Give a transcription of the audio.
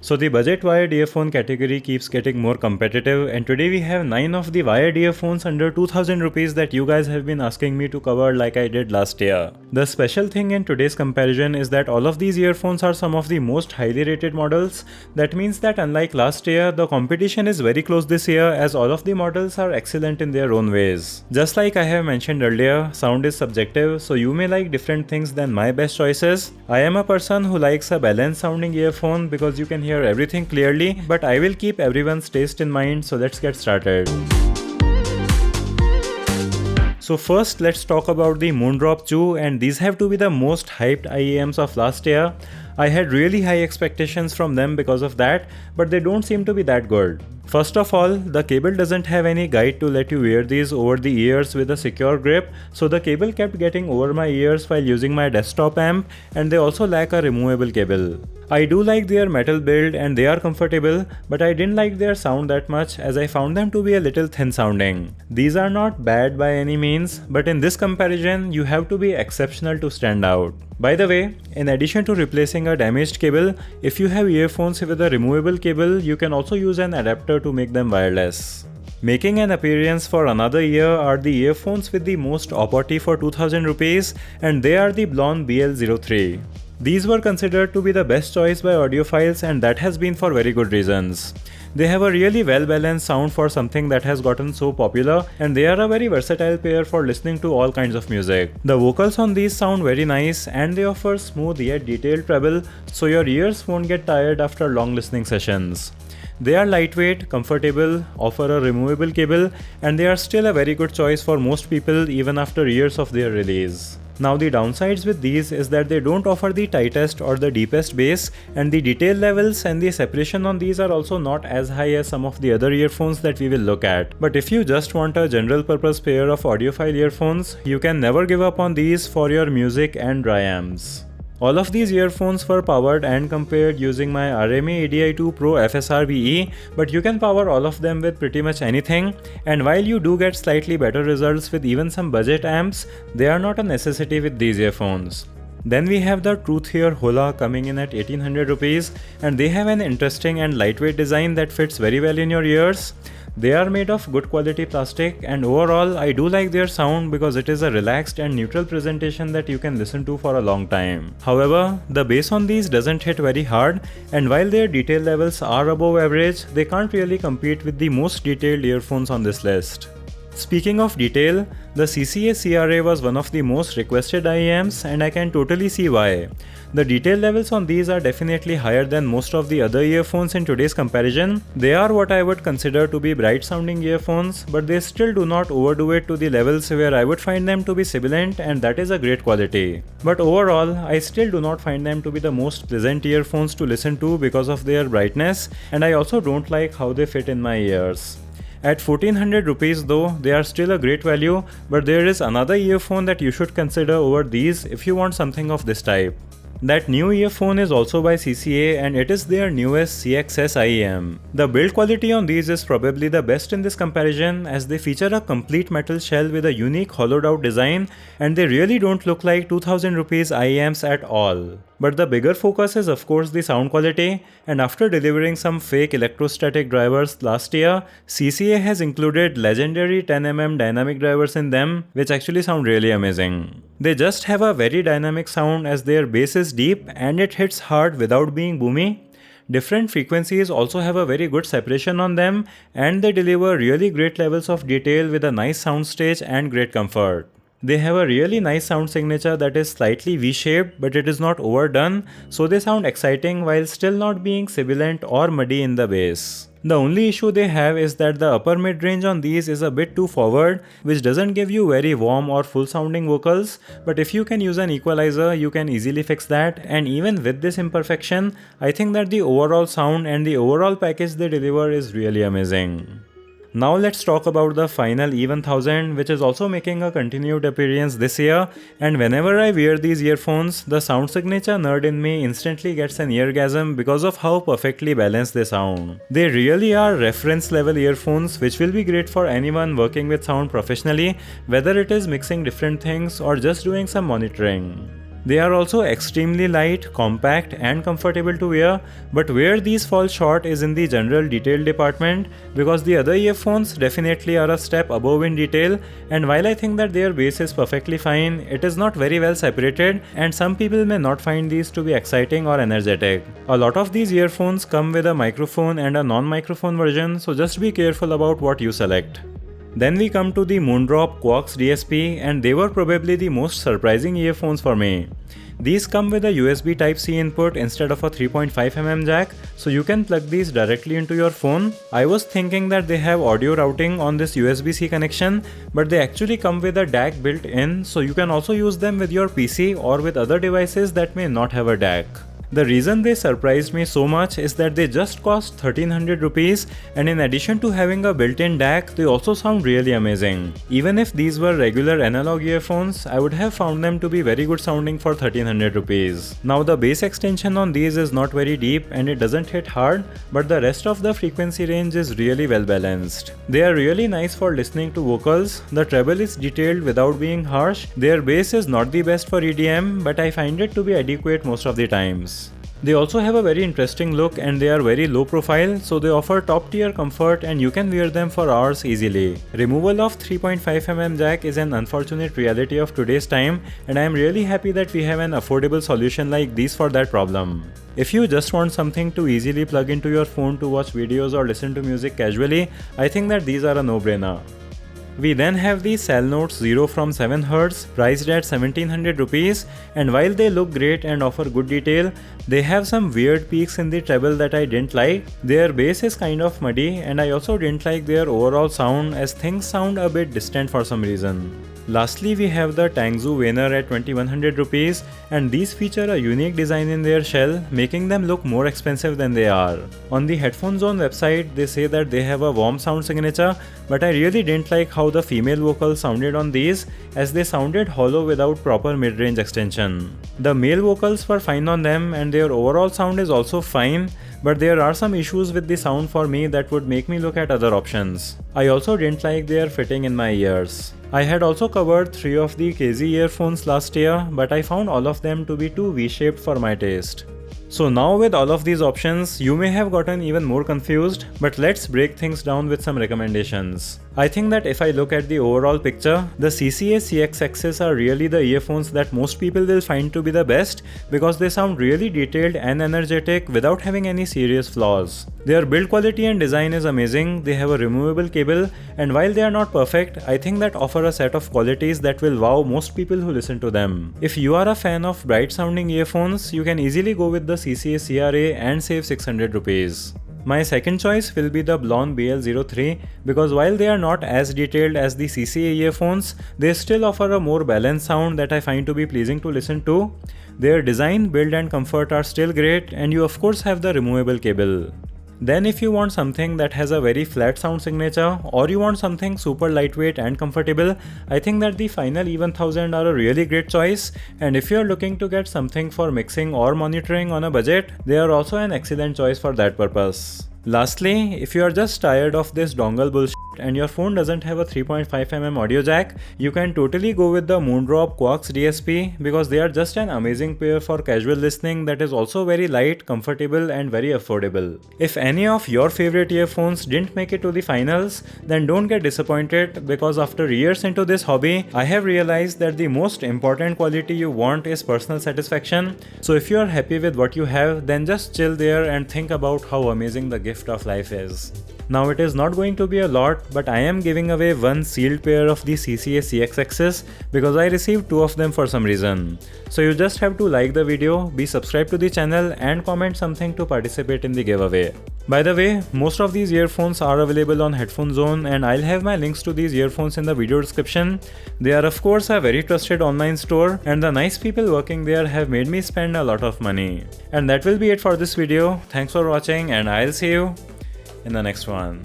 So the budget wired earphone category keeps getting more competitive, and today we have 9 of the wired earphones under 2000 rupees that you guys have been asking me to cover like I did last year. The special thing in today's comparison is that all of these earphones are some of the most highly rated models. That means that unlike last year, the competition is very close this year as all of the models are excellent in their own ways. Just like I have mentioned earlier, sound is subjective, so you may like different things than my best choices. I am a person who likes a balanced sounding earphone because you can hear everything clearly, but I will keep everyone's taste in mind, so let's get started. So first let's talk about the Moondrop Chu, and these have to be the most hyped IEMs of last year. I had really high expectations from them because of that, but they don't seem to be that good. First of all, the cable doesn't have any guide to let you wear these over the ears with a secure grip, so the cable kept getting over my ears while using my desktop amp, and they also lack a removable cable. I do like their metal build and they are comfortable, but I didn't like their sound that much as I found them to be a little thin sounding. These are not bad by any means, but in this comparison, you have to be exceptional to stand out. By the way, in addition to replacing a damaged cable, if you have earphones with a removable cable, you can also use an adapter to make them wireless. Making an appearance for another year are the earphones with the most opportunity for 2000 rupees, and they are the BLON BL03. These were considered to be the best choice by audiophiles, and that has been for very good reasons. They have a really well balanced sound for something that has gotten so popular, and they are a very versatile pair for listening to all kinds of music. The vocals on these sound very nice, and they offer smooth yet detailed treble, so your ears won't get tired after long listening sessions. They are lightweight, comfortable, offer a removable cable, and they are still a very good choice for most people even after years of their release. Now the downsides with these is that they don't offer the tightest or the deepest bass, and the detail levels and the separation on these are also not as high as some of the other earphones that we will look at. But if you just want a general purpose pair of audiophile earphones, you can never give up on these for your music and dry amps. All of these earphones were powered and compared using my RMA ADI2 Pro FSR-VE, but you can power all of them with pretty much anything, and while you do get slightly better results with even some budget amps, they are not a necessity with these earphones. Then we have the Truthear Hola coming in at 1800 rupees, and they have an interesting and lightweight design that fits very well in your ears. They are made of good quality plastic, and overall I do like their sound because it is a relaxed and neutral presentation that you can listen to for a long time. However, the bass on these doesn't hit very hard, and while their detail levels are above average, they can't really compete with the most detailed earphones on this list. Speaking of detail, the CCA CRA was one of the most requested IEMs, and I can totally see why. The detail levels on these are definitely higher than most of the other earphones in today's comparison. They are what I would consider to be bright sounding earphones, but they still do not overdo it to the levels where I would find them to be sibilant, and that is a great quality. But overall, I still do not find them to be the most pleasant earphones to listen to because of their brightness, and I also don't like how they fit in my ears. At 1400 rupees though, they are still a great value, but there is another earphone that you should consider over these if you want something of this type. That new earphone is also by CCA, and it is their newest CXS IEM. The build quality on these is probably the best in this comparison as they feature a complete metal shell with a unique hollowed out design, and they really don't look like 2000 rupees IEMs at all. But the bigger focus is of course the sound quality, and after delivering some fake electrostatic drivers last year, CCA has included legendary 10mm dynamic drivers in them, which actually sound really amazing. They just have a very dynamic sound as their bass is deep and it hits hard without being boomy. Different frequencies also have a very good separation on them, and they deliver really great levels of detail with a nice soundstage and great comfort. They have a really nice sound signature that is slightly V-shaped, but it is not overdone, so they sound exciting while still not being sibilant or muddy in the bass. The only issue they have is that the upper mid-range on these is a bit too forward, which doesn't give you very warm or full sounding vocals, but if you can use an equalizer, you can easily fix that, and even with this imperfection, I think that the overall sound and the overall package they deliver is really amazing. Now let's talk about the final E1000, which is also making a continued appearance this year, and whenever I wear these earphones, the sound signature nerd in me instantly gets an eargasm because of how perfectly balanced they sound. They really are reference level earphones, which will be great for anyone working with sound professionally, whether it is mixing different things or just doing some monitoring. They are also extremely light, compact and comfortable to wear, but where these fall short is in the general detail department, because the other earphones definitely are a step above in detail, and while I think that their base is perfectly fine, it is not very well separated and some people may not find these to be exciting or energetic. A lot of these earphones come with a microphone and a non-microphone version, so just be careful about what you select. Then we come to the Moondrop Quarks DSP, and they were probably the most surprising earphones for me. These come with a USB Type-C input instead of a 3.5mm jack, so you can plug these directly into your phone. I was thinking that they have audio routing on this USB-C connection, but they actually come with a DAC built in, so you can also use them with your PC or with other devices that may not have a DAC. The reason they surprised me so much is that they just cost 1300 rupees, and in addition to having a built-in DAC, they also sound really amazing. Even if these were regular analog earphones, I would have found them to be very good sounding for 1300 rupees. Now the bass extension on these is not very deep and it doesn't hit hard, but the rest of the frequency range is really well balanced. They are really nice for listening to vocals. The treble is detailed without being harsh. Their bass is not the best for EDM, but I find it to be adequate most of the times. They also have a very interesting look and they are very low profile, so they offer top tier comfort and you can wear them for hours easily. Removal of 3.5mm jack is an unfortunate reality of today's time, and I am really happy that we have an affordable solution like these for that problem. If you just want something to easily plug into your phone to watch videos or listen to music casually, I think that these are a no-brainer. We then have the Salnotes Zero from 7Hz, priced at 1700 rupees, and while they look great and offer good detail, they have some weird peaks in the treble that I didn't like. Their bass is kind of muddy, and I also didn't like their overall sound as things sound a bit distant for some reason. Lastly, we have the Tangzu Wan'er at 2100 rupees, and these feature a unique design in their shell, making them look more expensive than they are. On the Headphonezone website, they say that they have a warm sound signature, but I really didn't like how the female vocals sounded on these, as they sounded hollow without proper mid-range extension. The male vocals were fine on them and their overall sound is also fine, but there are some issues with the sound for me that would make me look at other options. I also didn't like their fitting in my ears. I had also covered 3 of the KZ earphones last year, but I found all of them to be too V-shaped for my taste. So now with all of these options, you may have gotten even more confused, but let's break things down with some recommendations. I think that if I look at the overall picture, the CCA CX-Xs are really the earphones that most people will find to be the best because they sound really detailed and energetic without having any serious flaws. Their build quality and design is amazing, they have a removable cable, and while they are not perfect, I think that offer a set of qualities that will wow most people who listen to them. If you are a fan of bright sounding earphones, you can easily go with the CCA CRA and save 600 rupees. My second choice will be the BLON BL03 because while they are not as detailed as the CCA earphones, they still offer a more balanced sound that I find to be pleasing to listen to. Their design, build and comfort are still great, and you of course have the removable cable. Then if you want something that has a very flat sound signature, or you want something super lightweight and comfortable, I think that the final E1000 are a really great choice, and if you are looking to get something for mixing or monitoring on a budget, they are also an excellent choice for that purpose. Lastly, if you are just tired of this dongle bullshit and your phone doesn't have a 3.5mm audio jack, you can totally go with the Moondrop Quarks DSP because they are just an amazing pair for casual listening that is also very light, comfortable and very affordable. If any of your favorite earphones didn't make it to the finals, then don't get disappointed because after years into this hobby, I have realized that the most important quality you want is personal satisfaction. So if you are happy with what you have, then just chill there and think about how amazing the gift of life is. Now it is not going to be a lot, but I am giving away one sealed pair of the CCA CX-Xs because I received 2 of them for some reason. So you just have to like the video, be subscribed to the channel and comment something to participate in the giveaway. By the way, most of these earphones are available on Headphonezone and I'll have my links to these earphones in the video description. They are of course a very trusted online store and the nice people working there have made me spend a lot of money. And that will be it for this video. Thanks for watching and I'll see you in the next one.